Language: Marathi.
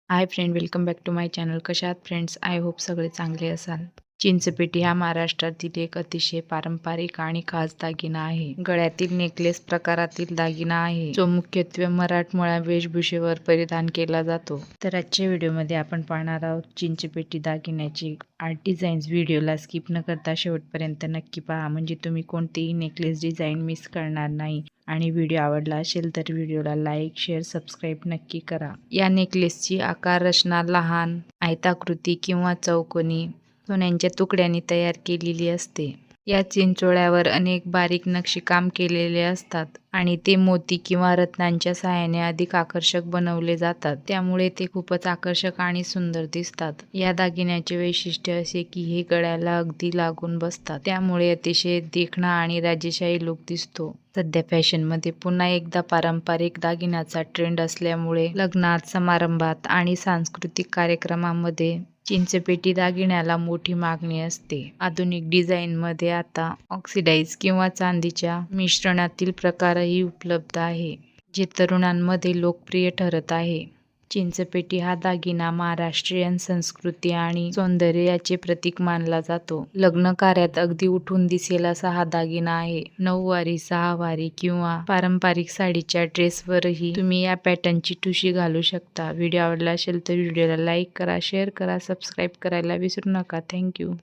High friend, welcome back to my channel. कशा आहात फ्रेंड्स? आय होप सगळे चांगले असाल. चिंचपेटी हा महाराष्ट्रातील एक अतिशय पारंपरिक आणि खास दागिना आहे. गळ्यातील नेकलेस प्रकारातील दागिना आहे, जो मुख्यत्वे मराठमोळ्या वेशभूषेवर परिधान केला जातो. तर आजच्या व्हिडिओमध्ये आपण पाहणार आहोत चिंचपेटी दागिन्याची आर्ट डिझाईन्स. व्हिडिओला स्किप न करता शेवटपर्यंत नक्की पहा, म्हणजे तुम्ही कोणतीही नेकलेस डिझाईन मिस करणार नाही. आणि व्हिडिओ आवडला असेल तर व्हिडिओला लाईक, शेअर, सबस्क्राईब नक्की करा. या नेकलेसची आकार रचना लहान, आयताकृती किंवा चौकोनी सोन्याच्या तुकड्यांनी तयार केलेली असते. या चिंचोळ्यावर अनेक बारीक नक्षीकाम केलेले असतात आणि ते मोती किंवा रत्नांच्या सहाय्याने अधिक आकर्षक बनवले जातात. त्यामुळे ते खूपच आकर्षक आणि सुंदर दिसतात. या दागिन्याचे वैशिष्ट्य असे की हे गळ्याला अगदी लागून बसतात, त्यामुळे अतिशय देखणा आणि राजेशाही लुक दिसतो. सध्या फॅशनमध्ये पुन्हा एकदा पारंपरिक दागिन्याचा ट्रेंड असल्यामुळे लग्नात, समारंभात आणि सांस्कृतिक कार्यक्रमांमध्ये चिंचपेटी दागिन्याला मोठी मागणी असते. आधुनिक डिझाईनमध्ये आता ऑक्सिडाइज किंवा चांदीच्या मिश्रणातील प्रकारही उपलब्ध आहे, जे तरुणांमध्ये लोकप्रिय ठरत आहे. चिंचपेटी हा दागिना महाराष्ट्रीयन संस्कृती आणि सौंदर्य याचे प्रतीक मानला जातो. लग्न कार्यात अगदी उठून दिसेल असा हा दागिना आहे. नऊवारी, सहावारी किंवा पारंपरिक साडीच्या ड्रेसवरही तुम्ही या पॅटर्नची ठुशी घालू शकता. व्हिडिओ आवडला असेल तर व्हिडिओला लाईक करा, शेअर करा, सबस्क्राईब करायला विसरू नका. थँक्यू.